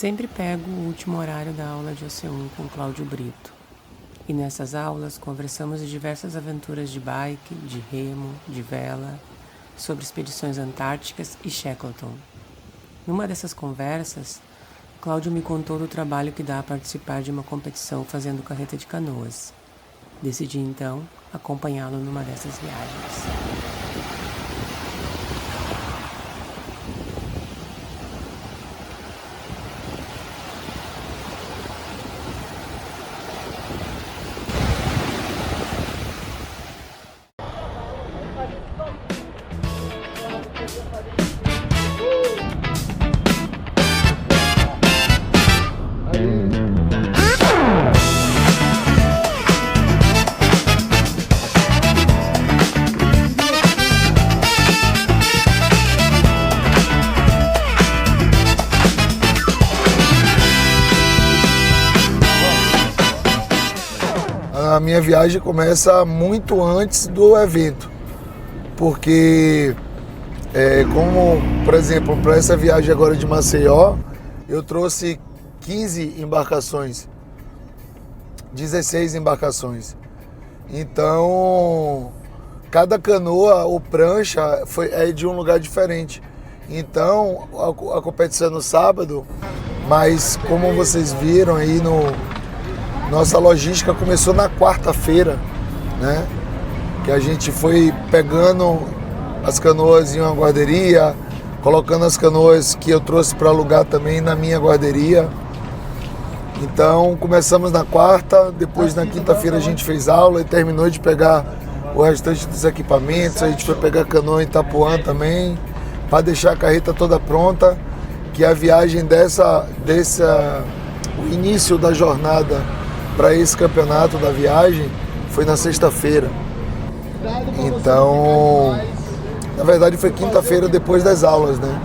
Sempre pego o último horário da aula de Oceano com Cláudio Brito. E nessas aulas conversamos de diversas aventuras de bike, de remo, de vela, sobre expedições antárticas e Shackleton. Numa dessas conversas, Cláudio me contou do trabalho que dá a participar de uma competição fazendo carreta de canoas. Decidi então acompanhá-lo numa dessas viagens. A minha viagem começa muito antes do evento, porque como, por exemplo, para essa viagem agora de Maceió, eu trouxe 15 embarcações, 16 embarcações. Então, cada canoa ou prancha é de um lugar diferente. Então, a competição é no sábado, mas como vocês viram aí nossa logística começou na quarta-feira, né? Que a gente foi pegando as canoas em uma guarderia, colocando as canoas que eu trouxe para alugar também na minha guarderia. Então começamos na quarta, depois na quinta-feira a gente fez aula e terminou de pegar o restante dos equipamentos. A gente foi pegar canoa em Itapuã também, para deixar a carreta toda pronta, que a viagem o início da jornada para esse campeonato da viagem foi na sexta-feira. Então, na verdade foi quinta-feira depois das aulas, né?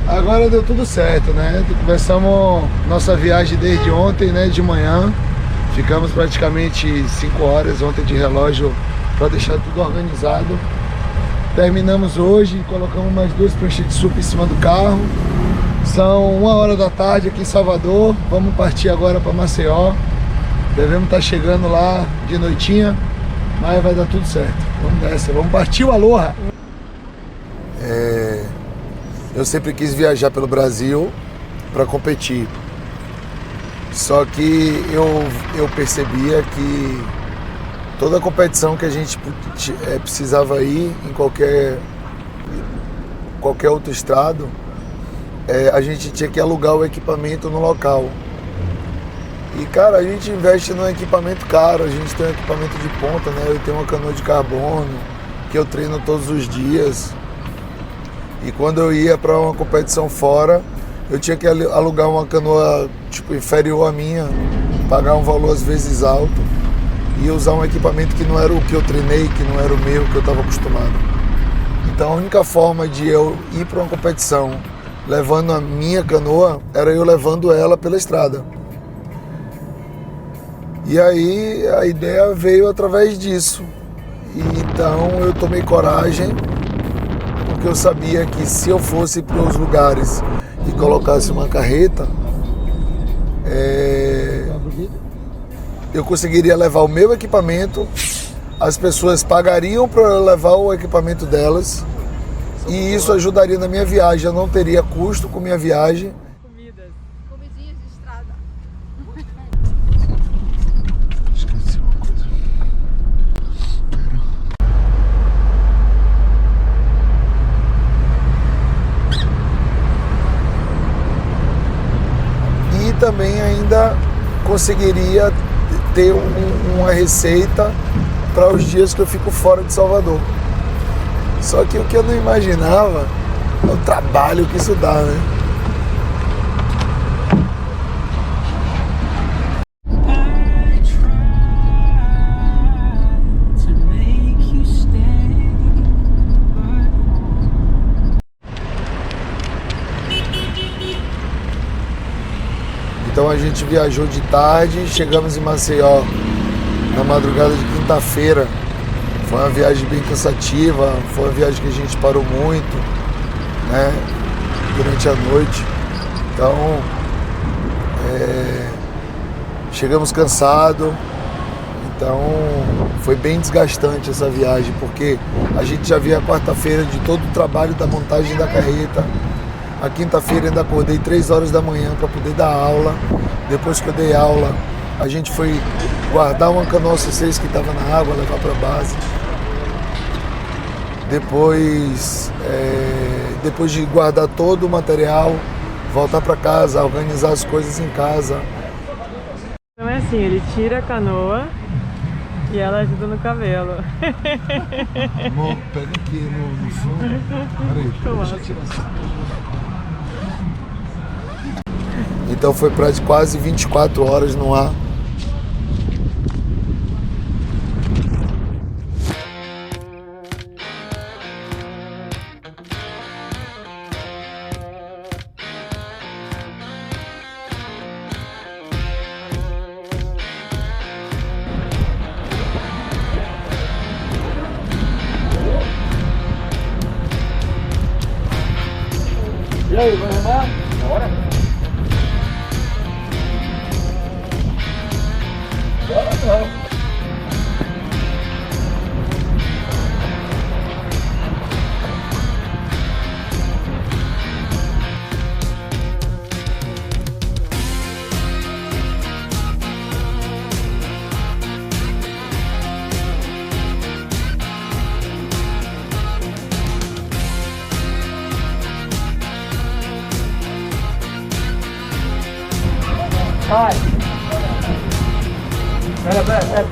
Agora deu tudo certo, né? Começamos nossa viagem desde ontem, né? De manhã. Ficamos praticamente 5 horas ontem de relógio para deixar tudo organizado. Terminamos hoje, colocamos mais 2 pranchas de suco em cima do carro. São 1h da tarde aqui em Salvador. Vamos partir agora para Maceió. Devemos estar chegando lá de noitinha, mas vai dar tudo certo. Vamos nessa, vamos partir o Aloha! Eu sempre quis viajar pelo Brasil para competir. Só que eu percebia que toda a competição que a gente precisava ir em qualquer outro estado, a gente tinha que alugar o equipamento no local. E cara, a gente investe num equipamento caro, a gente tem um equipamento de ponta, né? Eu tenho uma canoa de carbono que eu treino todos os dias. E quando eu ia para uma competição fora, eu tinha que alugar uma canoa tipo inferior à minha, pagar um valor às vezes alto e usar um equipamento que não era o que eu treinei, que não era o meu, que eu estava acostumado. Então a única forma de eu ir para uma competição levando a minha canoa era eu levando ela pela estrada. E aí a ideia veio através disso. E então eu tomei coragem, porque eu sabia que se eu fosse para os lugares e colocasse uma carreta, eu conseguiria levar o meu equipamento, as pessoas pagariam para eu levar o equipamento delas e isso ajudaria na minha viagem. Eu não teria custo com minha viagem. Comidinhas de estrada. Esqueci uma coisa. E também ainda conseguiria ter uma receita para os dias que eu fico fora de Salvador. Só que o que eu não imaginava é o trabalho que isso dá, né? Então a gente viajou de tarde, chegamos em Maceió na madrugada de quinta-feira. Foi uma viagem bem cansativa, foi uma viagem que a gente parou muito, né, durante a noite. Então, chegamos cansados. Então, foi bem desgastante essa viagem, porque a gente já via a quarta-feira de todo o trabalho da montagem da carreta. A quinta-feira ainda acordei 3 horas da manhã para poder dar aula. Depois que eu dei aula, a gente foi guardar uma canoa C6 que estava na água, levar para a base. Depois de guardar todo o material, voltar para casa, organizar as coisas em casa. Então é assim, ele tira a canoa e ela ajuda no cabelo. Amor, pega aqui no fundo. Peraí, deixa eu tirar assim. Então foi para quase 24 horas no ar. E aí, vai remar? Bora! Bora não! Vai! Pera.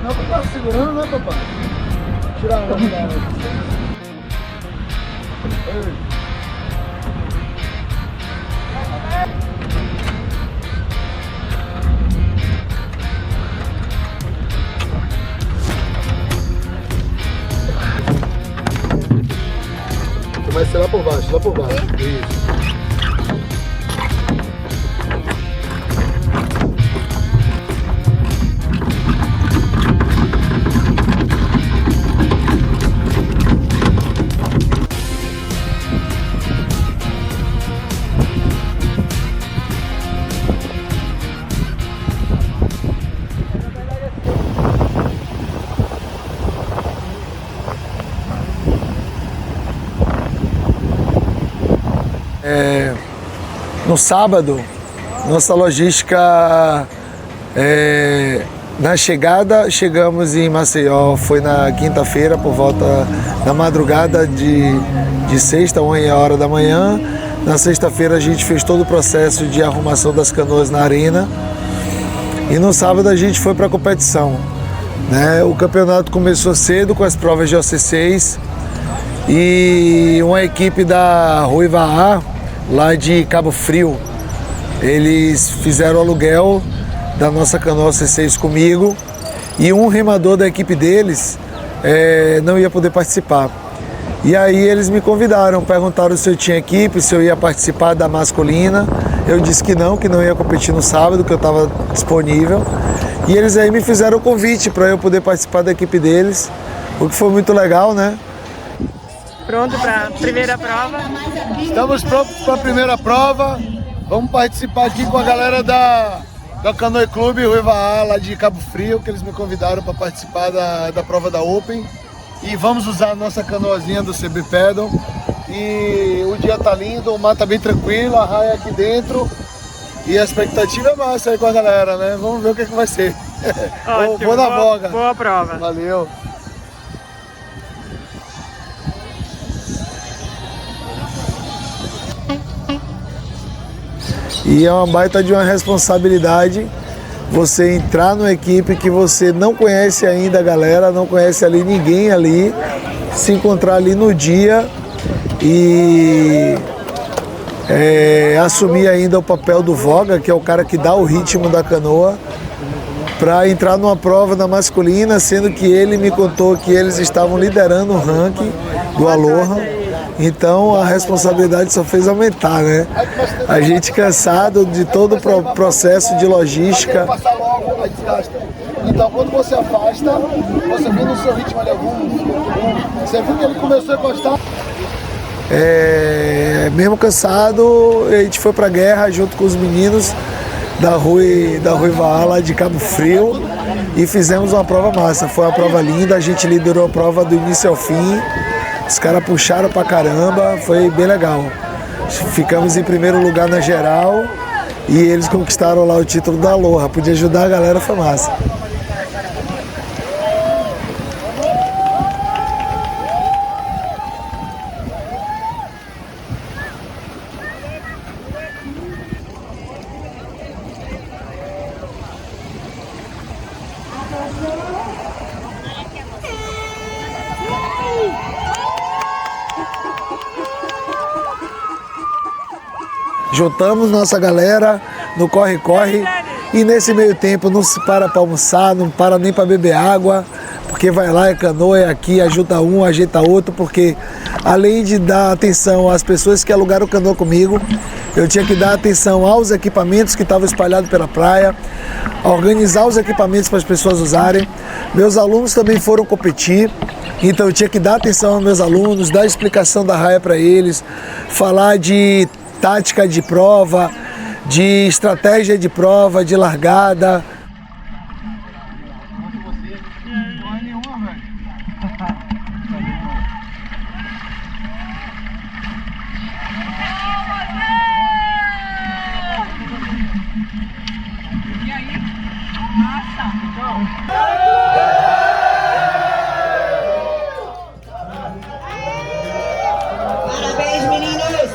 Não, tu tá segurando, né, papai? Tirar a mão da água. Vai ser lá por baixo, lá por baixo. Isso. No sábado, nossa logística, na chegada, chegamos em Maceió, foi na quinta-feira, por volta da madrugada de sexta, 1h da manhã. Na sexta-feira a gente fez todo o processo de arrumação das canoas na arena. E no sábado a gente foi para a competição, né? O campeonato começou cedo com as provas de OC6 e uma equipe da Ruiva A, lá de Cabo Frio, eles fizeram o aluguel da nossa canoa C6 comigo e um remador da equipe deles não ia poder participar. E aí eles me convidaram, perguntaram se eu tinha equipe, se eu ia participar da masculina. Eu disse que não ia competir no sábado, que eu estava disponível. E eles aí me fizeram o convite para eu poder participar da equipe deles, o que foi muito legal, né? Pronto para a primeira prova? Estamos prontos para a primeira prova. Vamos participar aqui com a galera da Canoe Clube Ruiva A, lá de Cabo Frio, que eles me convidaram para participar da prova da Open. E vamos usar a nossa canoazinha do CB Pedal. E o dia tá lindo, o mar tá bem tranquilo, a raia aqui dentro. E a expectativa é massa aí com a galera, né? Vamos ver o que vai ser. Ótimo, vou na voga. Boa prova. Valeu. E é uma baita de uma responsabilidade você entrar numa equipe que você não conhece ainda a galera, não conhece ali ninguém ali, se encontrar ali no dia e assumi ainda o papel do voga, que é o cara que dá o ritmo da canoa, para entrar numa prova na masculina, sendo que ele me contou que eles estavam liderando o ranking do Aloha. Então a responsabilidade só fez aumentar, né? A gente cansado de todo o processo de logística. Então quando você afasta, você vê no seu ritmo ali você viu que ele começou a encostar. Mesmo cansado, a gente foi pra guerra junto com os meninos da Ruiva lá de Cabo Frio e fizemos uma prova massa. Foi uma prova linda, a gente liderou a prova do início ao fim. Os caras puxaram pra caramba, foi bem legal. Ficamos em primeiro lugar na geral e eles conquistaram lá o título da Aloha. Podia ajudar a galera, foi massa. Juntamos nossa galera no corre-corre e nesse meio tempo não se para almoçar, não para nem para beber água, porque vai lá, é canoa, é aqui, ajuda um, ajeita outro, porque além de dar atenção às pessoas que alugaram canoa comigo, eu tinha que dar atenção aos equipamentos que estavam espalhados pela praia, organizar os equipamentos para as pessoas usarem. Meus alunos também foram competir, então eu tinha que dar atenção aos meus alunos, dar explicação da raia para eles, falar de tática de prova, de estratégia de prova, de largada. Parabéns, meninas!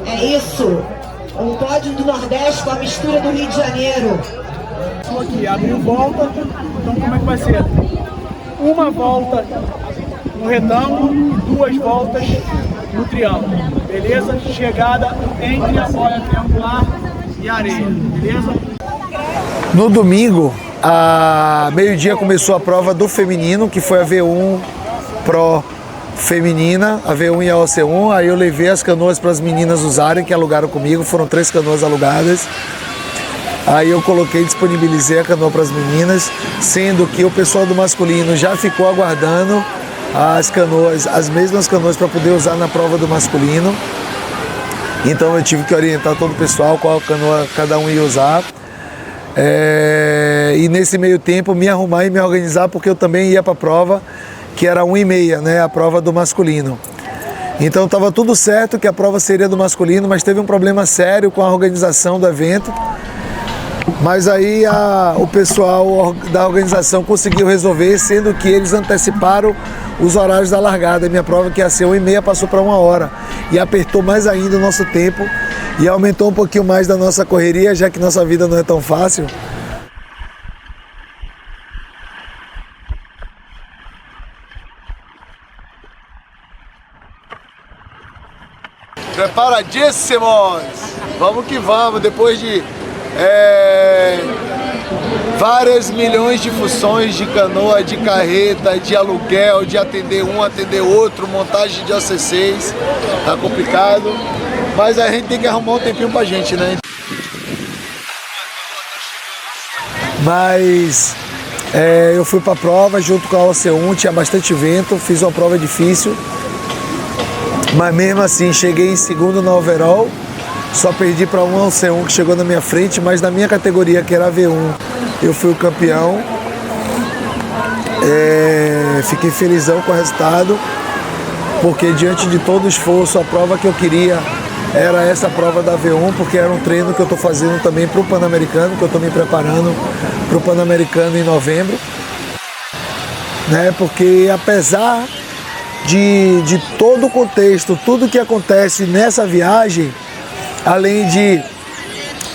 É isso! Um pódio do Nordeste com a mistura do Rio de Janeiro. Aqui, abriu volta, então como é que vai ser? Uma volta no retângulo e 2 voltas no triângulo, beleza? Chegada entre a boia triangular e a areia, beleza? No domingo, a meio-dia começou a prova do feminino, que foi a V1 Pro feminina, a V1 e a OC1. Aí eu levei as canoas para as meninas usarem, que alugaram comigo, foram 3 canoas alugadas. Aí eu disponibilizei a canoa para as meninas, sendo que o pessoal do masculino já ficou aguardando as canoas, as mesmas canoas para poder usar na prova do masculino. Então eu tive que orientar todo o pessoal qual canoa cada um ia usar. E nesse meio tempo me arrumar e me organizar, porque eu também ia para a prova, que era 1h30, né, a prova do masculino. Então estava tudo certo que a prova seria do masculino, mas teve um problema sério com a organização do evento. Mas aí o pessoal da organização conseguiu resolver, sendo que eles anteciparam os horários da largada. Minha prova, que ia ser 1h30, passou para 1 hora. E apertou mais ainda o nosso tempo e aumentou um pouquinho mais da nossa correria, já que nossa vida não é tão fácil. Preparadíssimos! Vamos que vamos, depois de várias milhões de funções de canoa, de carreta, de aluguel, de atender um, atender outro, montagem de OC6, tá complicado, mas a gente tem que arrumar um tempinho pra gente, né? Mas eu fui pra prova junto com a OC1, tinha bastante vento, fiz uma prova difícil, mas mesmo assim cheguei em segundo no overall. Só perdi para um OC1 que chegou na minha frente, mas na minha categoria, que era a V1, eu fui o campeão. Fiquei felizão com o resultado, porque diante de todo o esforço, a prova que eu queria era essa prova da V1, porque era um treino que eu estou fazendo também para o Pan-Americano, que eu estou me preparando para o Pan-Americano em novembro. Né? Porque apesar de todo o contexto, tudo que acontece nessa viagem, além de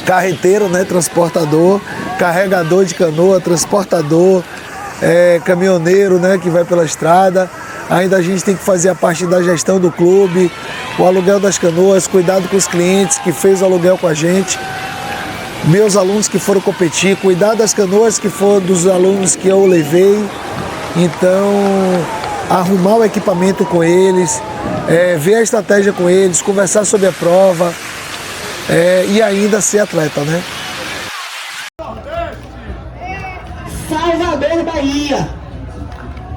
carreteiro, né, transportador, carregador de canoa, transportador, caminhoneiro, né, que vai pela estrada, ainda a gente tem que fazer a parte da gestão do clube, o aluguel das canoas, cuidado com os clientes que fez o aluguel com a gente, meus alunos que foram competir, cuidar das canoas que foram dos alunos que eu levei. Então, arrumar o equipamento com eles, ver a estratégia com eles, conversar sobre a prova e ainda ser atleta, né? Salvador, Bahia.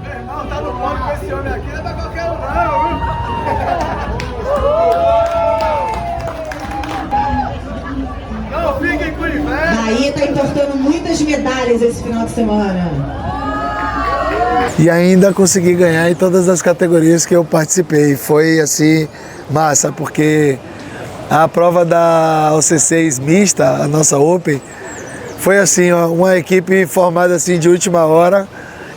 Meu irmão, tá no pódio com esse homem aqui, não é pra qualquer um não, viu? Não fiquem com inveja. Bahia tá importando muitas medalhas esse final de semana. E ainda consegui ganhar em todas as categorias que eu participei. Foi assim, massa, porque a prova da OC6 mista, a nossa Open, foi assim, ó, uma equipe formada assim de última hora.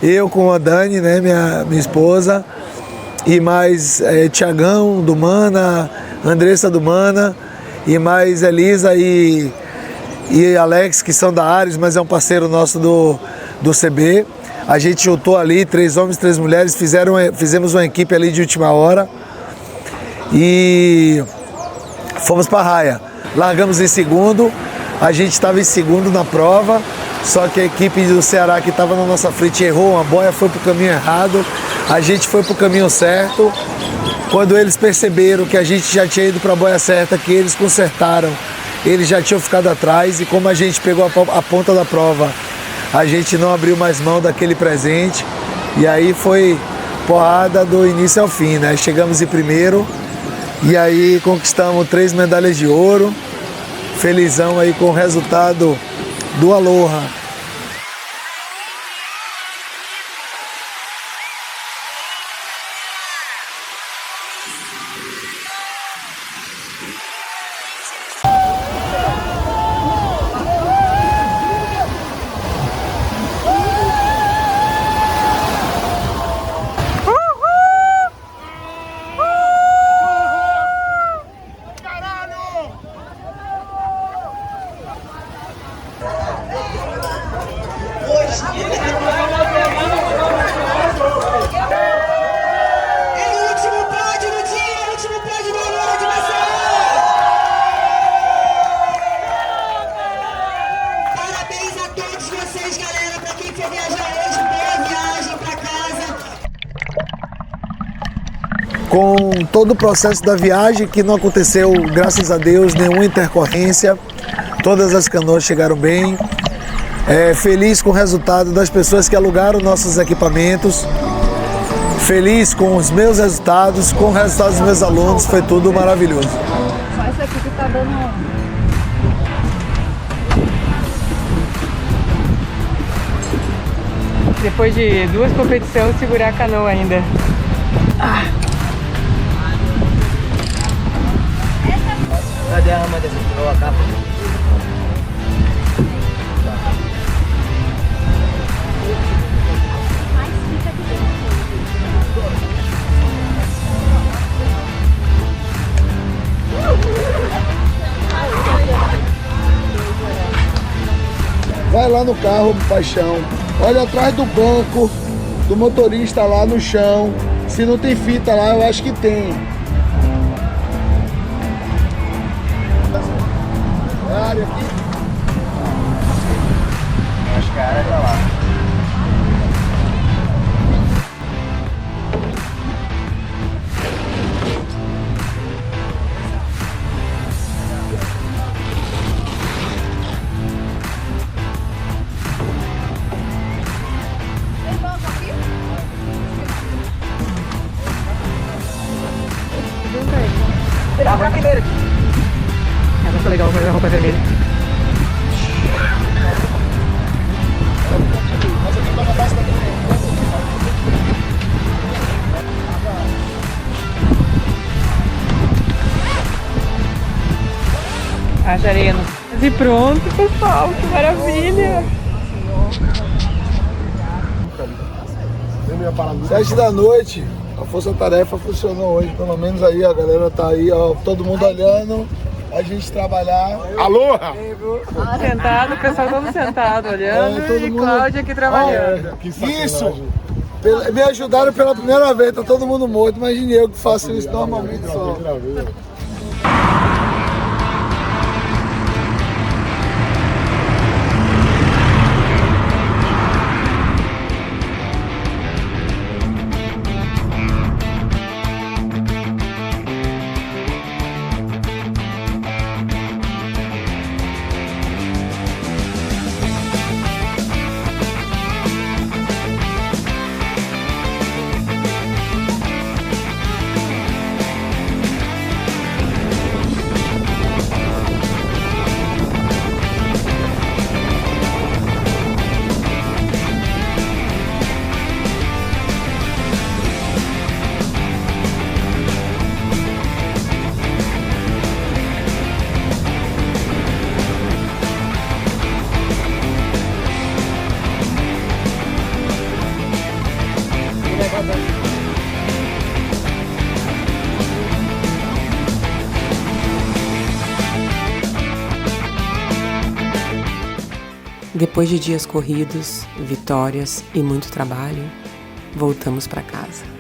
Eu com a Dani, né, minha esposa, e mais Tiagão do Mana, Andressa do Mana, e mais Elisa e Alex, que são da Ares, mas é um parceiro nosso do CB. A gente juntou ali 3 homens, 3 mulheres, fizemos uma equipe ali de última hora e fomos para a raia. Largamos em segundo, a gente estava em segundo na prova, só que a equipe do Ceará que estava na nossa frente errou uma boia, foi para o caminho errado, a gente foi para o caminho certo. Quando eles perceberam que a gente já tinha ido para a boia certa, que eles consertaram, eles já tinham ficado atrás, e como a gente pegou a ponta da prova, a gente não abriu mais mão daquele presente, e aí foi porrada do início ao fim, né? Chegamos em primeiro e aí conquistamos 3 medalhas de ouro. Felizão aí com o resultado do Aloha. Com todo o processo da viagem, que não aconteceu, graças a Deus, nenhuma intercorrência, todas as canoas chegaram bem. Feliz com o resultado das pessoas que alugaram nossos equipamentos, feliz com os meus resultados, com o resultado dos meus alunos, foi tudo maravilhoso. Só essa aqui que tá dando. Depois de 2 competições, segurar a canoa ainda. Cadê a rama dessa? Tirou a capa? Vai lá no carro, paixão. Olha atrás do banco do motorista lá no chão. Se não tem fita lá, eu acho que tem. Área aqui. Acho que a área tá lá. Tem banco aqui? Tirar pra primeiro aqui. Essa foi legal, a roupa vermelha. Haja arena. E pronto, pessoal, que maravilha! 7 da noite, a força-tarefa funcionou hoje, pelo menos aí a galera tá aí, ó, todo mundo olhando, a gente trabalhar. Aloha! Sentado, o pessoal todo sentado, olhando, todo e mundo- Cláudia aqui trabalhando. Isso! Me ajudaram pela primeira vez, tá todo mundo morto. Imagine eu que faço isso normalmente só. Depois de dias corridos, vitórias e muito trabalho, voltamos para casa.